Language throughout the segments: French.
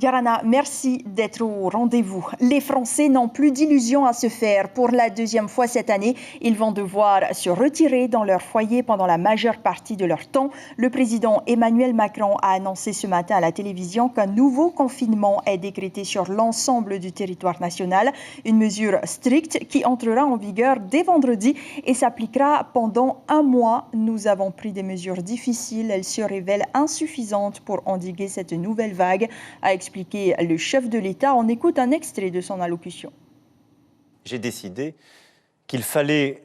Yarana, merci d'être au rendez-vous. Les Français n'ont plus d'illusions à se faire. Pour la deuxième fois cette année, ils vont devoir se retirer dans leur foyer pendant la majeure partie de leur temps. Le président Emmanuel Macron a annoncé ce matin à la télévision qu'un nouveau confinement est décrété sur l'ensemble du territoire national. Une mesure stricte qui entrera en vigueur dès vendredi et s'appliquera pendant un mois. Nous avons pris des mesures difficiles. Elles se révèlent insuffisantes pour endiguer cette nouvelle vague, a expliqué le chef de l'État. On écoute un extrait de son allocution. J'ai décidé qu'il fallait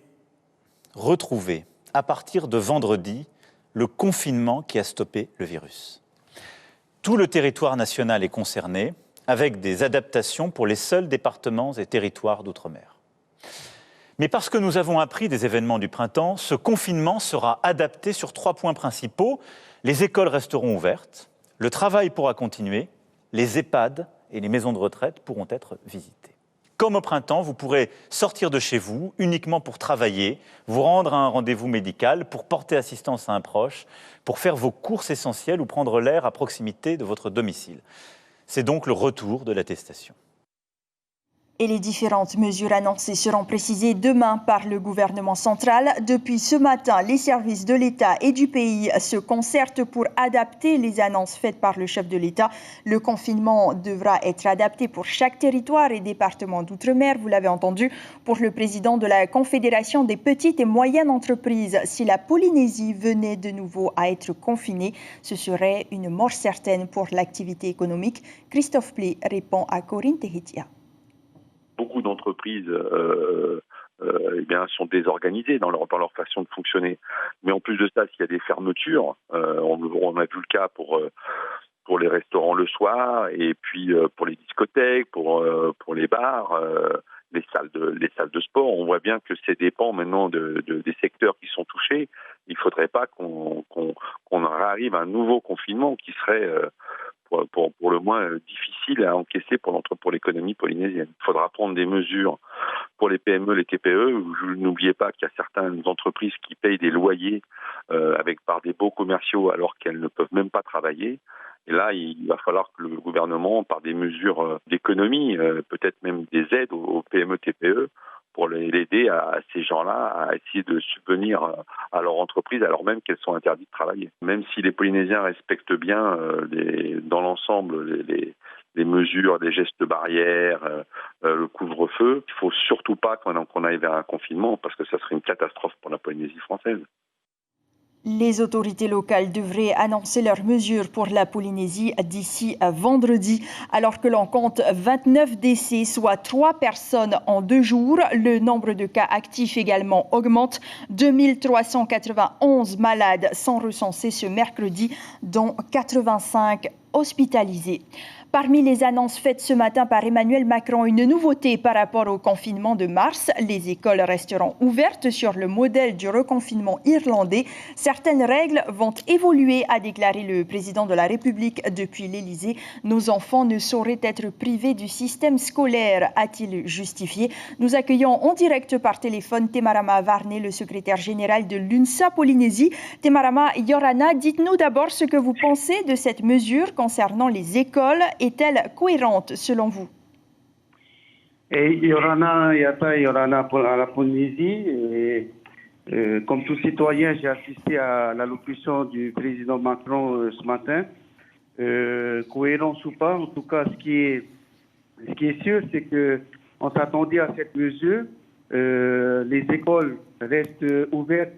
retrouver, à partir de vendredi, le confinement qui a stoppé le virus. Tout le territoire national est concerné, avec des adaptations pour les seuls départements et territoires d'outre-mer. Mais parce que nous avons appris des événements du printemps, ce confinement sera adapté sur 3 points principaux. Les écoles resteront ouvertes, le travail pourra continuer, les EHPAD et les maisons de retraite pourront être visitées. Comme au printemps, vous pourrez sortir de chez vous uniquement pour travailler, vous rendre à un rendez-vous médical, pour porter assistance à un proche, pour faire vos courses essentielles ou prendre l'air à proximité de votre domicile. C'est donc le retour de l'attestation. Et les différentes mesures annoncées seront précisées demain par le gouvernement central. Depuis ce matin, les services de l'État et du pays se concertent pour adapter les annonces faites par le chef de l'État. Le confinement devra être adapté pour chaque territoire et département d'outre-mer. Vous l'avez entendu, pour le président de la Confédération des petites et moyennes entreprises, si la Polynésie venait de nouveau à être confinée, ce serait une mort certaine pour l'activité économique. Christophe Plé répond à Corinne Tehitia. Beaucoup d'entreprises sont désorganisées dans leur façon de fonctionner. Mais en plus de ça, s'il y a des fermetures, on a vu le cas pour les restaurants le soir, et puis pour les discothèques, pour les bars, les salles de sport. On voit bien que c'est dépend maintenant des secteurs qui sont touchés. Il ne faudrait pas qu'on arrive à un nouveau confinement qui serait pour le moins difficile à encaisser pour l'économie polynésienne. Il faudra prendre des mesures pour les PME, les TPE. N'oubliez pas qu'il y a certaines entreprises qui payent des loyers par des baux commerciaux alors qu'elles ne peuvent même pas travailler. Et là, il va falloir que le gouvernement, par des mesures d'économie, peut-être même des aides aux PME, TPE, pour l'aider à ces gens-là à essayer de subvenir à leur entreprise alors même qu'elles sont interdites de travailler. Même si les Polynésiens respectent bien dans l'ensemble les mesures, les gestes barrières, le couvre-feu, il ne faut surtout pas qu'on aille vers un confinement parce que ça serait une catastrophe pour la Polynésie française. Les autorités locales devraient annoncer leurs mesures pour la Polynésie d'ici vendredi, alors que l'on compte 29 décès, soit 3 personnes en 2 jours. Le nombre de cas actifs également augmente. 2391 malades sont recensés ce mercredi, dont 85 hospitalisés. Parmi les annonces faites ce matin par Emmanuel Macron, une nouveauté par rapport au confinement de mars. Les écoles resteront ouvertes sur le modèle du reconfinement irlandais. Certaines règles vont évoluer, a déclaré le président de la République depuis l'Élysée. Nos enfants ne sauraient être privés du système scolaire, a-t-il justifié. Nous accueillons en direct par téléphone Temarama Varney, le secrétaire général de l'UNSA Polynésie. Temarama, Yorana, dites-nous d'abord ce que vous pensez de cette mesure concernant les écoles. Est-elle cohérente selon vous? Yorana pour la Polynésie. Comme tout citoyen, j'ai assisté à l'allocution du président Macron ce matin. Cohérence ou pas, en tout cas, ce qui est sûr, c'est qu'on s'attendait à cette mesure. Les écoles restent ouvertes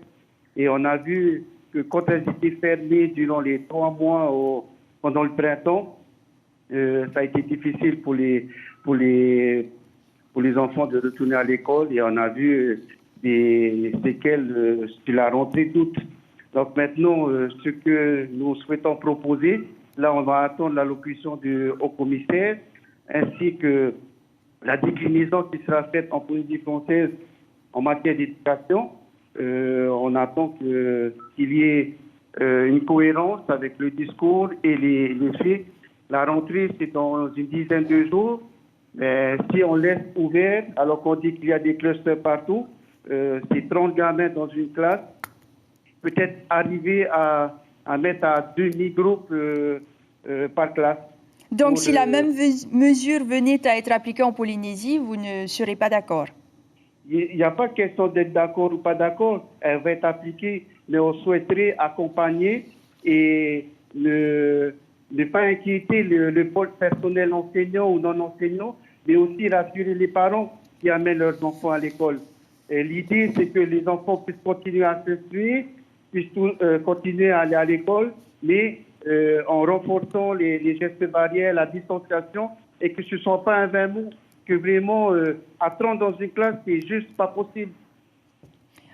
et on a vu que quand elles étaient fermées durant les 3 mois pendant le printemps, ça a été difficile pour les enfants de retourner à l'école et on a vu des séquelles sur la rentrée d'août. Donc maintenant, ce que nous souhaitons proposer, là on va attendre l'allocution du haut-commissaire ainsi que la déclinaison qui sera faite en Polynésie française en matière d'éducation. On attend qu'il y ait une cohérence avec le discours et les faits. La rentrée, c'est dans une dizaine de jours. Mais si on laisse ouvert, alors qu'on dit qu'il y a des clusters partout, c'est 30 gamins dans une classe, peut-être arriver à mettre à demi-groupe par classe. Donc, si la même mesure venait à être appliquée en Polynésie, vous ne serez pas d'accord? Il n'y a pas question d'être d'accord ou pas d'accord. Elle va être appliquée, mais on souhaiterait accompagner et ne pas inquiéter le pôle personnel enseignant ou non enseignant, mais aussi rassurer les parents qui amènent leurs enfants à l'école. L'idée, c'est que les enfants puissent continuer à s'instruire, puissent continuer à aller à l'école, mais en renforçant les gestes barrières, la distanciation, et que ce ne soit pas un vain mot, que vraiment, à 30 dans une classe, c'est juste pas possible.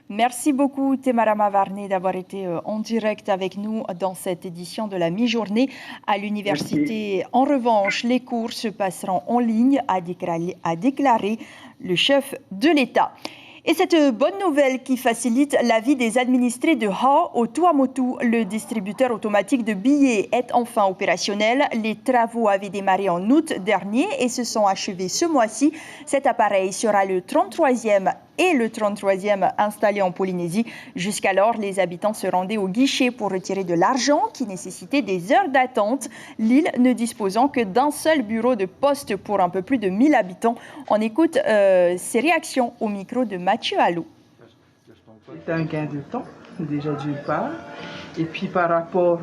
Merci beaucoup, Temarama Varney, d'avoir été en direct avec nous dans cette édition de la mi-journée. À l'université, Merci. En revanche, les cours se passeront en ligne, a déclaré le chef de l'État. Et cette bonne nouvelle qui facilite la vie des administrés de Ha au Tuamotu, le distributeur automatique de billets, est enfin opérationnel. Les travaux avaient démarré en août dernier et se sont achevés ce mois-ci. Cet appareil sera le 33e et le 33e installé en Polynésie. Jusqu'alors, les habitants se rendaient au guichet pour retirer de l'argent qui nécessitait des heures d'attente, l'île ne disposant que d'un seul bureau de poste pour un peu plus de 1000 habitants. On écoute ses réactions au micro de Mathieu Allou. C'est un gain de temps, déjà d'une part. Et puis par rapport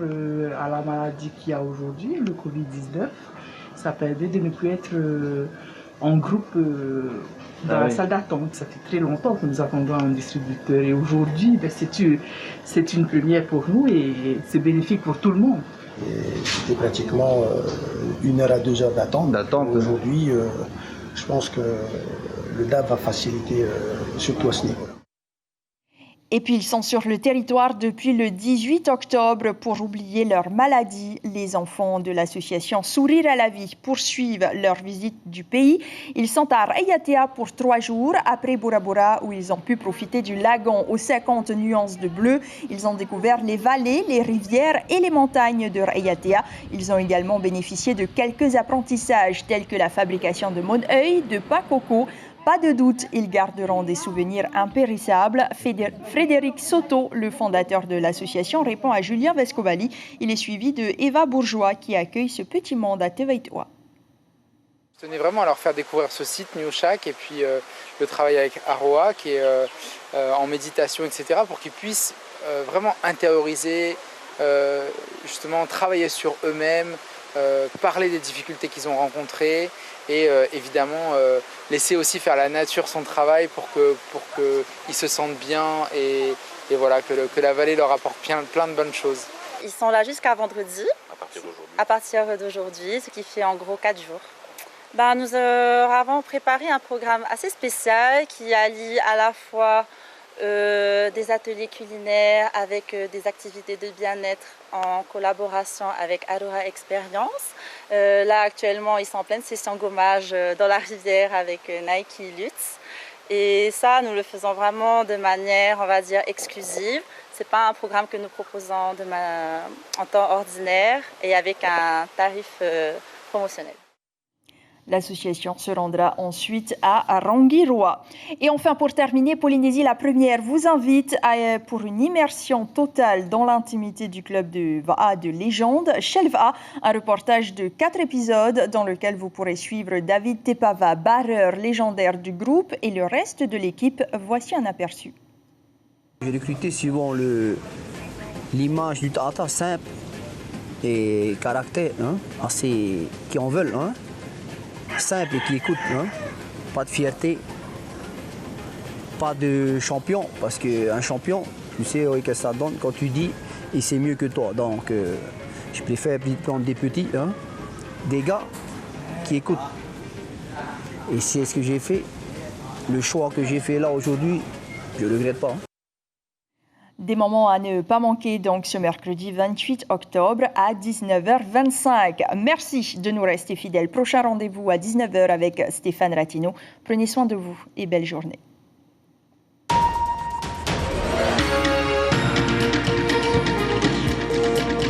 à la maladie qu'il y a aujourd'hui, le Covid-19, ça permet de ne plus être en groupe dans la salle d'attente. Ça fait très longtemps que nous attendons un distributeur et aujourd'hui, c'est une première pour nous et c'est bénéfique pour tout le monde. C'était pratiquement 1 heure à 2 heures d'attente. Aujourd'hui, je pense que le DAB va faciliter surtout à ce niveau-là. Et puis ils sont sur le territoire depuis le 18 octobre pour oublier leur maladie. Les enfants de l'association Sourire à la vie poursuivent leur visite du pays. Ils sont à Raiatea pour 3 jours après Bora Bora où ils ont pu profiter du lagon aux 50 nuances de bleu. Ils ont découvert les vallées, les rivières et les montagnes de Raiatea. Ils ont également bénéficié de quelques apprentissages tels que la fabrication de mon-œil, de pakoko. Pas de doute, ils garderont des souvenirs impérissables. Frédéric Soto, le fondateur de l'association, répond à Julien Vescovali. Il est suivi de Eva Bourgeois qui accueille ce petit monde à Tevaitoa. Je tenais vraiment à leur faire découvrir ce site Nioshak et puis le travail avec Aroa qui est en méditation, etc. pour qu'ils puissent vraiment intérioriser, justement travailler sur eux-mêmes, parler des difficultés qu'ils ont rencontrées et évidemment laisser aussi faire la nature son travail pour qu'ils se sentent bien et voilà, que la vallée leur apporte plein de bonnes choses. Ils sont là jusqu'à vendredi, à partir d'aujourd'hui, ce qui fait en gros 4 jours. Nous avons préparé un programme assez spécial qui allie à la fois des ateliers culinaires avec des activités de bien-être en collaboration avec Aroha Experience. Là actuellement ils sont en pleine session gommage dans la rivière avec Nike Lutz. Et ça nous le faisons vraiment de manière, on va dire, exclusive. C'est pas un programme que nous proposons en temps ordinaire et avec un tarif promotionnel. L'association se rendra ensuite à Rangiroa. Et enfin, pour terminer, Polynésie la première vous invite pour une immersion totale dans l'intimité du club de Va'a de légende, Shelva, un reportage de 4 épisodes dans lequel vous pourrez suivre David Tepava, barreur légendaire du groupe et le reste de l'équipe. Voici un aperçu. J'ai recruté suivant l'image du tata simple et caractère assez qui en veulent. Simple et qui écoute, pas de fierté, pas de champion, parce qu'un champion, tu sais ce que ça donne quand tu dis et c'est mieux que toi. Donc je préfère prendre des petits, des gars qui écoutent. Et c'est ce que j'ai fait. Le choix que j'ai fait là aujourd'hui, je ne regrette pas. Des moments à ne pas manquer donc ce mercredi 28 octobre à 19h25. Merci de nous rester fidèles. Prochain rendez-vous à 19h avec Stéphane Ratino. Prenez soin de vous et belle journée.